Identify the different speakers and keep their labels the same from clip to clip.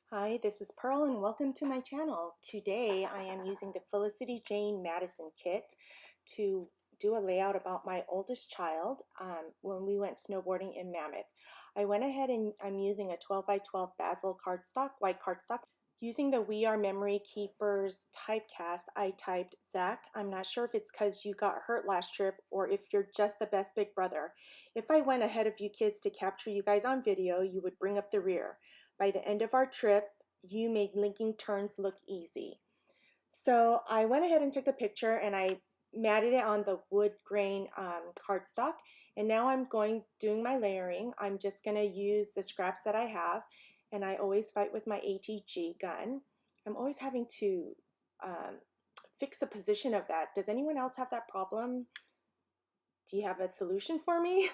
Speaker 1: Hi, this is Pearl and welcome to my channel. Today I am using the Felicity Jane Madison kit to do a layout about my oldest child when we went snowboarding in Mammoth. I went ahead and I'm using a 12 by 12 basil cardstock, white cardstock. Using the We Are Memory Keepers typecast, I typed, Zach, I'm not sure if it's because you got hurt last trip or if you're just the best big brother. If I went ahead of you kids to capture you guys on video, you would bring up the rear. By the end of our trip, you made linking turns look easy. So I went ahead and took a picture and I matted it on the wood grain cardstock. And now I'm doing my layering. I'm just going to use the scraps that I have. And I always fight with my ATG gun. I'm always having to fix the position of that. Does anyone else have that problem? Do you have a solution for me?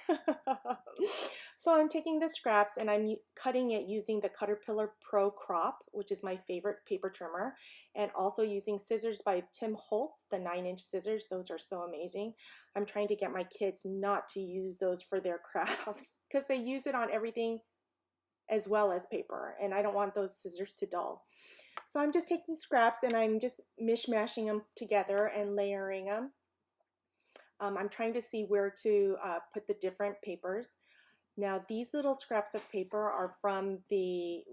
Speaker 1: So I'm taking the scraps and I'm cutting it using the Caterpillar Pro Crop, which is my favorite paper trimmer, and also using scissors by Tim Holtz, the 9-inch scissors. Those are so amazing. I'm trying to get my kids not to use those for their crafts because they use it on everything as well as paper, and I don't want those scissors to dull. So I'm just taking scraps and I'm just mishmashing them together and layering them. I'm trying to see where to put the different papers. Now these little scraps of paper are from the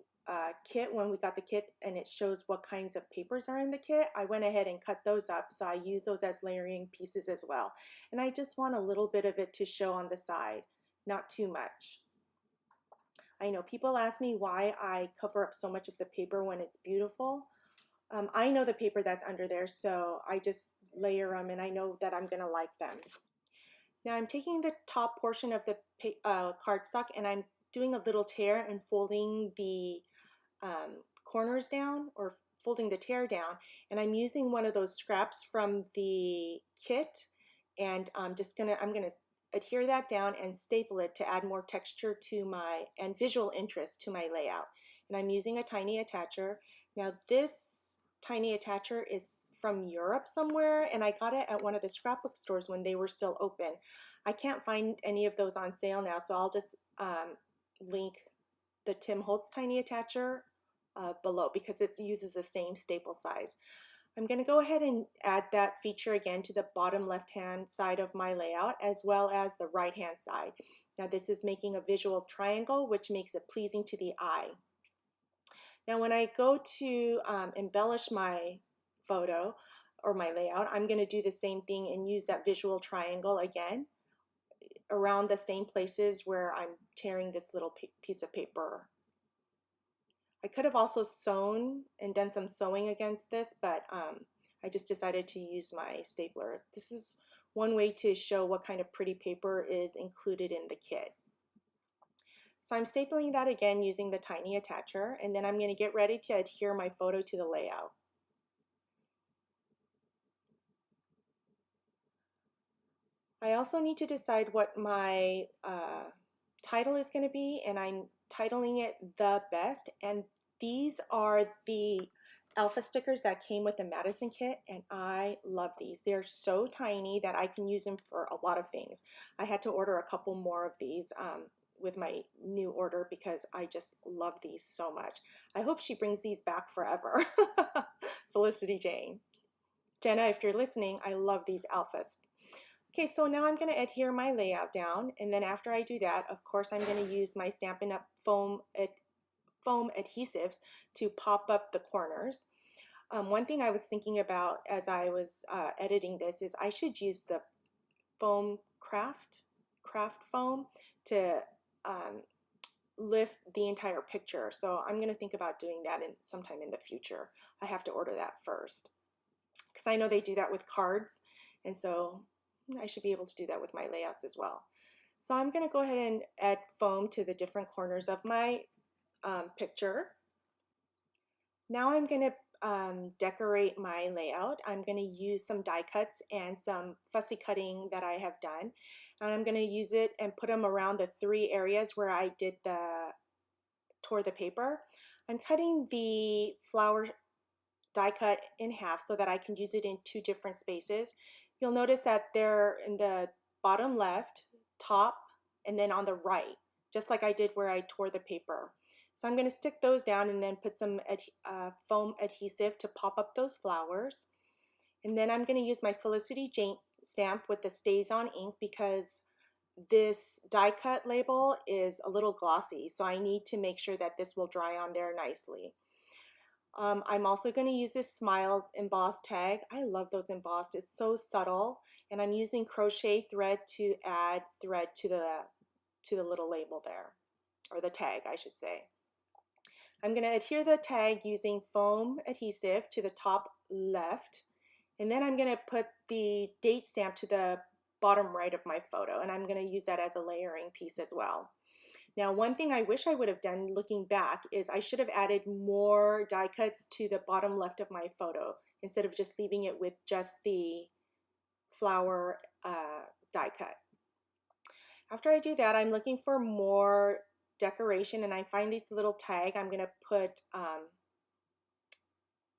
Speaker 1: kit when we got the kit, and it shows what kinds of papers are in the kit. I went ahead and cut those up, so I use those as layering pieces as well. And I just want a little bit of it to show on the side, not too much. I know people ask me why I cover up so much of the paper when it's beautiful. I know the paper that's under there, so I just layer them and I know that I'm gonna like them. Now I'm taking the top portion of the cardstock and I'm doing a little tear and folding the corners down, or folding the tear down, and I'm using one of those scraps from the kit, and I'm gonna adhere that down and staple it to add more texture to my and visual interest to my layout. And I'm using a tiny attacher. Now this tiny attacher is from Europe somewhere, and I got it at one of the scrapbook stores when they were still open. I can't find any of those on sale now, so I'll just link the Tim Holtz tiny attacher below because it uses the same staple size. I'm going to go ahead and add that feature again to the bottom left hand side of my layout as well as the right hand side. Now this is making a visual triangle, which makes it pleasing to the eye. Now when I go to embellish my photo or my layout, I'm going to do the same thing and use that visual triangle again around the same places where I'm tearing this little piece of paper. I could have also sewn and done some sewing against this, but I just decided to use my stapler. This is one way to show what kind of pretty paper is included in the kit. So I'm stapling that again using the tiny attacher, and then I'm going to get ready to adhere my photo to the layout. I also need to decide what my title is going to be, and I'm titling it The Best, and these are the alpha stickers that came with the Madison kit, and I love these. They're so tiny that I can use them for a lot of things. I had to order a couple more of these with my new order because I just love these so much. I hope she brings these back forever. Felicity Jane. Jenna, if you're listening, I love these alphas. Okay, so now I'm going to adhere my layout down, and then after I do that, of course, I'm going to use my Stampin' Up! foam adhesives to pop up the corners. One thing I was thinking about as I was editing this is I should use the foam craft foam to lift the entire picture. So I'm going to think about doing that sometime in the future. I have to order that first because I know they do that with cards, and so I should be able to do that with my layouts as well. So I'm going to go ahead and add foam to the different corners of my picture. Now I'm going to decorate my layout. I'm going to use some die cuts and some fussy cutting that I have done. And I'm going to use it and put them around the 3 areas where I tore the paper. I'm cutting the flower die cut in half so that I can use it in 2 different spaces. You'll notice that they're in the bottom left, top, and then on the right, just like I did where I tore the paper. So I'm going to stick those down and then put some foam adhesive to pop up those flowers. And then I'm going to use my Felicity Jane stamp with the Stays On ink because this die cut label is a little glossy, so I need to make sure that this will dry on there nicely. I'm also going to use this Smile embossed tag. I love those embossed. It's so subtle, and I'm using crochet thread to add thread to the little label there, or the tag, I should say. I'm going to adhere the tag using foam adhesive to the top left, and then I'm going to put the date stamp to the bottom right of my photo, and I'm going to use that as a layering piece as well. Now, one thing I wish I would have done looking back is I should have added more die cuts to the bottom left of my photo instead of just leaving it with just the flower die cut. After I do that, I'm looking for more decoration, and I find this little tag. I'm going to put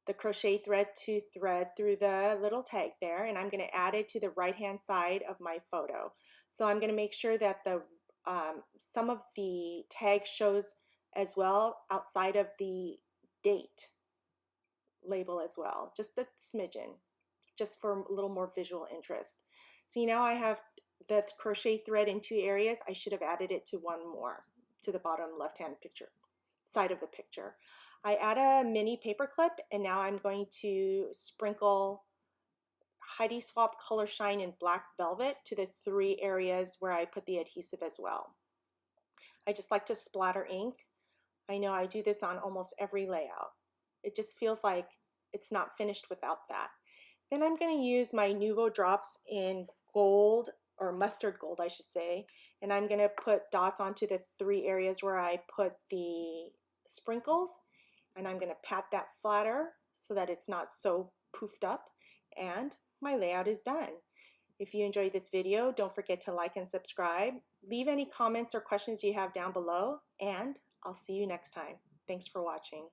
Speaker 1: the crochet thread to thread through the little tag there, and I'm going to add it to the right hand side of my photo. So I'm going to make sure that the some of the tag shows as well outside of the date label as well, just a smidgen, just for a little more visual interest. See, now I have the crochet thread in two areas. I should have added it to one more, to the bottom left hand picture side of the picture. I add a mini paper clip, and now I'm going to sprinkle Heidi Swap Color Shine in Black Velvet to the three areas where I put the adhesive as well. I just like to splatter ink. I know I do this on almost every layout. It just feels like it's not finished without that. Then I'm going to use my Nuvo drops in gold, or mustard gold I should say, and I'm going to put dots onto the three areas where I put the sprinkles, and I'm going to pat that flatter so that it's not so poofed up, and my layout is done. If you enjoyed this video, don't forget to like and subscribe. Leave any comments or questions you have down below, and I'll see you next time. Thanks for watching.